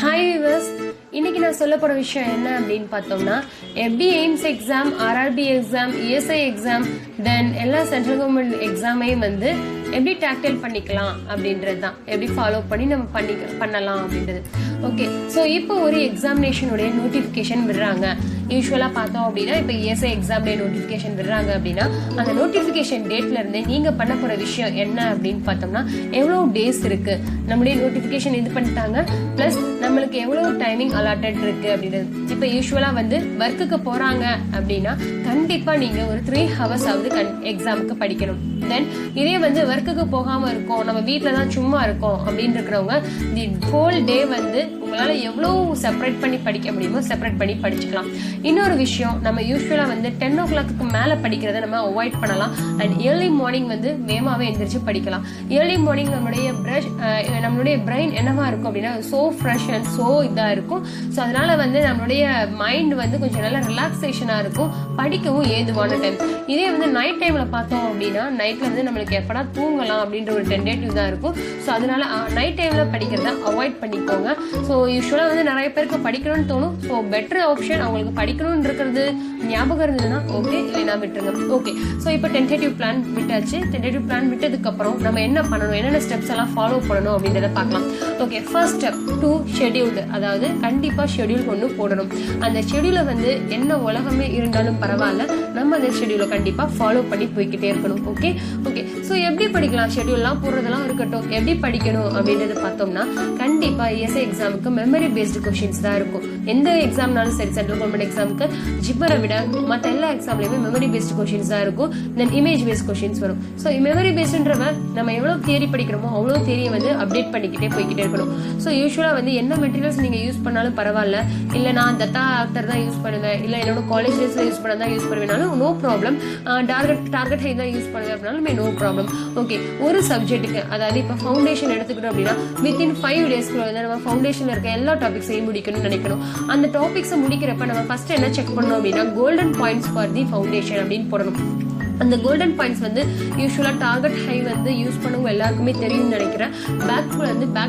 Hi viewers, இன்னைக்கு நான் சொல்ல போகிற விஷயம் என்ன அப்படின்னு பார்த்தோம்னா எப்படி AIIMS exam, RRB exam, ESI exam, then எல்லா சென்ட்ரல் கவர்மெண்ட் எக்ஸாமையும் வந்து எப்படி டேக்கிள் பண்ணிக்கலாம் அப்படின்றது தான், எப்படி ஃபாலோ பண்ணி நம்ம பண்ணலாம் அப்படின்றது. ஓகே, ஸோ இப்போ ஒரு எக்ஸாமினேஷனுடைய நோட்டிஃபிகேஷன் விடுறாங்க. யூஸ்வலாக பார்த்தோம் அப்படின்னா இப்போ இஎஸ்ஐ எக்ஸாம்டைய நோட்டிஃபிகேஷன் விடுறாங்க அப்படின்னா அந்த நோட்டிஃபிகேஷன் டேட்ல இருந்து நீங்கள் பண்ண போகிற விஷயம் என்ன அப்படின்னு பார்த்தோம்னா எவ்வளோ டேஸ் இருக்கு, நம்மளுடைய நோட்டிஃபிகேஷன் இது பண்ணிட்டாங்க, ப்ளஸ் நம்மளுக்கு எவ்வளோ டைமிங் அலாட்டட் இருக்கு அப்படின்றது. இப்போ யூஸ்வலாக வந்து ஒர்க்குக்கு போகிறாங்க அப்படின்னா கண்டிப்பாக நீங்கள் ஒரு 3 hours ஆகுது எக்ஸாமுக்கு படிக்கணும். தென் இதே வந்து ஒர்க்குக்கு போகாமல் இருக்கோம், நம்ம வீட்டில் தான் சும்மா இருக்கோம் அப்படின்னு இருக்கிறவங்க தி ஹோல் டே வந்து உங்களால் எவ்வளோ செப்பரேட் பண்ணி படிக்க முடியுமோ செப்பரேட் பண்ணி படிச்சுக்கலாம். இன்னொரு விஷயம், நம்ம யூஸ்வலாக வந்து 10 o'clock மேலே படிக்கிறத நம்ம அவாய்ட் பண்ணலாம். அண்ட் ஏர்லி மார்னிங் வந்து வேகமாகவே எந்திரிச்சு படிக்கலாம். ஏர்லி மார்னிங் நம்மளுடைய பிரெயின் என்னவா இருக்கும் அப்படின்னா சோ ஃப்ரெஷ் அண்ட் சோ இதாக இருக்கும். ஸோ அதனால வந்து நம்மளுடைய மைண்ட் வந்து கொஞ்சம் நல்லா ரிலாக்ஸேஷனாக இருக்கும், படிக்கவும் ஏதுவான டைம். இதே வந்து நைட் டைமில் பார்த்தோம் அப்படின்னா நைட்டில் வந்து நம்மளுக்கு எப்படா தூங்கலாம் அப்படின்ற ஒரு டென்டேட்டிவ் தான் இருக்கும். ஸோ அதனால நைட் டைமில் படிக்கிறத அவாய்ட் பண்ணிக்கோங்க. ஸோ யூஸ்வலாக வந்து நிறைய பேருக்கு படிக்கணும்னு தோணும். ஸோ பெட்டர் ஆப்ஷன் அவங்களுக்கு படிக்கணும்னு இருக்கிறது ஞாபகம் இருந்ததுன்னா ஓகே, இல்லைனா விட்டுருங்க. ஓகே, ஸோ இப்போ டென்டேட்டிவ் பிளான் விட்டாச்சு. டென்டேட்டிவ் பிளான் விட்டதுக்கப்புறம் நம்ம என்ன பண்ணணும், என்னென்ன ஸ்டெப்ஸ் எல்லாம் ஃபாலோ பண்ணணும் அப்படின்றத பார்க்கலாம். Okay, first step to scheduled, அதாவது கண்டிப்பாக ஷெட்யூல் கொண்டு போடணும். அந்த ஷெட்யூலை வந்து என்ன உலகமே இருந்தாலும் பரவாயில்ல, நம்ம அந்த ஷெட்யூலை கண்டிப்பாக ஃபாலோ பண்ணி போய்கிட்டே இருக்கணும். ஓகே ஓகே ஸோ எப்படி படிக்கலாம், ஷெட்யூல்லாம் போடுறதெல்லாம் இருக்கட்டும், எப்படி படிக்கணும் அப்படின்றத பார்த்தோம்னா கண்டிப்பாக இஎஸ்ஐ எக்ஸாமுக்கு மெமரி பேஸ்டு கொஷின்ஸ் தான் இருக்கும். எந்த எக்ஸாம்னாலும் சரி, சென்ட்ரல் கவர்மெண்ட் எக்ஸாமுக்கு ஜிப்பரை விட மற்ற எல்லா எக்ஸாம்லையுமே மெமரி பேஸ்டு கொஷின்ஸ் தான் இருக்கும். தென் இமேஜ் பேஸ்ட் கொஷின்ஸ் வரும். ஸோ மெமரி பேஸ்டுன்றவ நம்ம எவ்வளோ தியரி படிக்கிறோமோ அவ்வளோ தியரியை வந்து அப்டேட் பண்ணிக்கிட்டே போய்கிட்டே இருக்கணும். ஸோ யூஸ்வலாக வந்து என்ன மெட்டீரியல்ஸ் நீங்கள் யூஸ் பண்ணாலும் பரவாயில்ல, இல்லை நான் தத்தா ஆக்டர் தான் யூஸ் பண்ணுவேன், இல்லை என்னோட காலேஜ் டேஸில் யூஸ் பண்ண தான் யூஸ் பண்ணுவேனாலும் நோ ப்ராப்ளம், டார்கெட் ஹை தான் யூஸ் பண்ணுவேன் அப்படின்னாலுமே நோ ப்ராப்ளம். ஓகே, ஒரு சப்ஜெக்ட்டுக்கு அதாவது இப்போ ஃபவுண்டேஷன் எடுத்துக்கிட்டோம் அப்படின்னா வித்தின் 5 daysக்குள்ள வந்து நம்ம ஃபவுண்டேஷனில் இருக்க எல்லா டாபிக்ஸையும் முடிக்கணும்னு நினைக்கணும். அந்த டாபிக்ஸை முடிக்கிறப்ப நம்ம ஃபர்ஸ்ட் என்ன செக் பண்ணணும் அப்படின்னா golden points for the foundation அப்படின்னு போடணும். அந்த கோல்டன் பாயிண்ட்ஸ் வந்து யூஸ்வலாக டார்கெட் ஹை வந்து யூஸ் பண்ணவங்க எல்லாருக்குமே தெரியும்னு நினைக்கிறேன். பேக்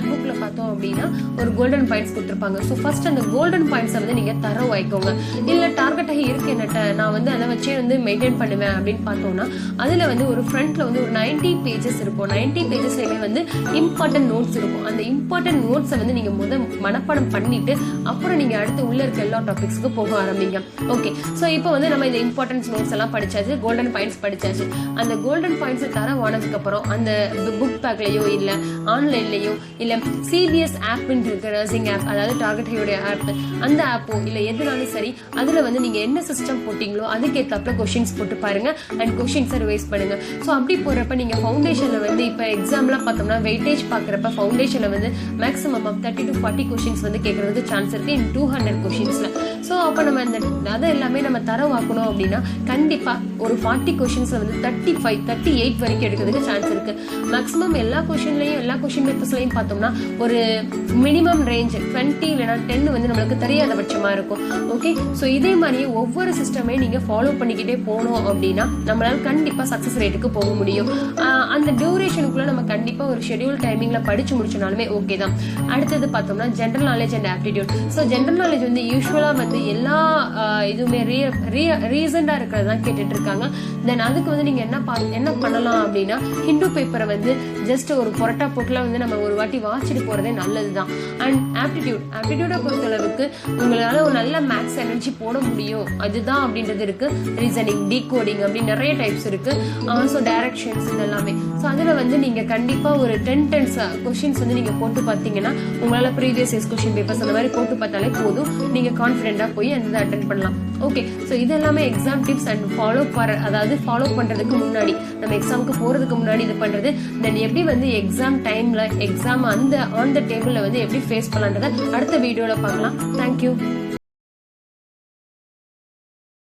புக்கில் பார்த்தோம் அப்படின்னா ஒரு கோல்டன் பாயிண்ட்ஸ் கொடுத்துருப்பாங்க. ஸோ ஃபர்ஸ்ட் அந்த கோல்டன் பாயிண்ட்ஸை வந்து நீங்கள் தர வாய்க்கோங்க. இல்லை டார்கெட் ஹை இருக்கு என்னட்ட, நான் வந்து அதை வச்சே வந்து மெயின்டைன் பண்ணுவேன் அப்படின்னு பார்த்தோம்னா அதில் வந்து ஒரு ஃப்ரண்ட்ல வந்து ஒரு 90 pages இருக்கும். 90 pagesலையுமே வந்து இம்பார்ட்டன்ட் நோட்ஸ் இருக்கும். அந்த இம்பார்ட்டன்ட் நோட்ஸை வந்து நீங்கள் மனப்பாடம் பண்ணிட்டு அப்புறம் நீங்கள் அடுத்து உள்ள இருக்க எல்லா டாபிக்ஸ்க்கு போக ஆரம்பிங்க. ஓகே, ஸோ இப்போ வந்து நம்ம இந்த இம்பார்ட்டன்ஸ் நோட்ஸ் எல்லாம் படிச்சாச்சு, கோல்டன் பாயிண்ட்ஸ் படிச்சாச்சு. அந்த கோல்டன் பாயிண்ட்ஸை தர வானதுக்கு அப்புறம் அந்த புக் பேக்லயோ இல்ல ஆன்லைன்லயோ இல்ல சிபிஎஸ் ஆப்னு இருக்கு, நர்சிங் ஆப், அதாவது டார்கெட் ஹையோட ஆப், அந்த ஆப்போ இல்ல எதுனாலும் சரி அதுல வந்து நீங்க என்ன சிஸ்டம் போட்டீங்களோ அதுக்கேற்றாப்புல கொஸ்டின்ஸ் போட்டு பாருங்க அண்ட் கொஸ்டின்ஸை ரிவைஸ் பண்ணுங்க. ஸோ அப்படி போறப்ப நீங்க ஃபவுண்டேஷன்ல வந்து இப்போ எக்ஸாம்லாம் பார்த்தோம்னா வெயிட்டேஜ் பாக்குறப்ப ஃபவுண்டேஷன்ல வந்து மேக்ஸிமம் 30 to 40 கொஸ்டின்ஸ் வந்து கேட்கறதுக்கு சான்ஸ் இருக்கு இன் 200 கொஸ்டின்ஸ்ல. ஸோ அப்போ நம்ம அதை எல்லாமே நம்ம தரவாக்கணும் அப்படின்னா கண்டிப்பா ஒரு 40 கொஸ்டின்ஸ்ல வந்து 35, 38 வரைக்கும் எடுக்கிறதுக்கு சான்ஸ் இருக்கு. மேக்ஸிமம் எல்லா கொஸ்டின் பேப்பர்ஸ்லையும் பார்த்தோம்னா ஒரு மினிமம் ரேஞ்ச் 20 இல்லைனா 10 வந்து நம்மளுக்கு தெரியாத பட்சமா இருக்கும். ஓகே, ஸோ இதே மாதிரியே ஒவ்வொரு சிஸ்டமே நீங்க ஃபாலோ பண்ணிக்கிட்டே போனோம் அப்படின்னா நம்மளால கண்டிப்பா சக்சஸ் ரேட்டுக்கு போக முடியும். அந்த டியூரேஷனுக்குள்ள நம்ம கண்டிப்பா ஒரு ஷெட்யூல் டைமிங்ல படிச்சு முடிச்சனாலுமே ஓகே தான். அடுத்தது பார்த்தோம்னா general knowledge and aptitude. So general knowledge வந்து யூஸ்வலா வந்து எல்லா இதுவுமே ரீசெண்டா இருக்கிறதான் கேட்டுட்டு இருக்காங்க. தென் அதுக்கு வந்து நீங்க என்ன பண்ணலாம் அப்படின்னா ஹிந்து பேப்பரை வந்து ஜஸ்ட் ஒரு பொரட்டா போட்டுல வந்து நம்ம ஒரு வாட்டி வாசிட்டு போறதே நல்லதுதான். அண்ட் ஆப்டிடியூட பொறுத்தளவுக்கு உங்களால ஒரு நல்ல மேக்ஸ் எனர்ஜி போட முடியும் அதுதான் அப்படின்றது இருக்கு. ரீசனிங், டீகோடிங் அப்படின்னு நிறைய டைப்ஸ் இருக்கு. ஸோ டைரக்ஷன்ஸ் இதெல்லாமே. ஸோ அதுல வந்து நீங்க கண்டிப்பா ஒரு 10 கொஸ்டின்ஸ் வந்து நீங்க போட்டு பார்த்தீங்கன்னா உங்களால ப்ரீவியஸ் இயர்ஸ் கொஸ்டின் பேப்பர்ஸ் அந்த மாதிரி போட்டு பார்த்தாலே போதும், நீங்க கான்ஃபிடென்ட்டா போய் அந்த அட்டென்ட் பண்ணலாம். ஓகே, ஸோ இதெல்லாமே எக்ஸாம் டிப்ஸ் அண்ட் ஃபாலோ பண்றதுக்கு முன்னாடி நம்ம எக்ஸாமுக்கு போறதுக்கு முன்னாடி இது பண்றது. தென் எப்படி வந்து எக்ஸாம் டைம்ல எக்ஸாம் அந்த ஆன் த டேபிள்ல வந்து எப்படி ஃபேஸ் பண்ணலான்றத அடுத்த வீடியோல பார்க்கலாம். தேங்க்யூ.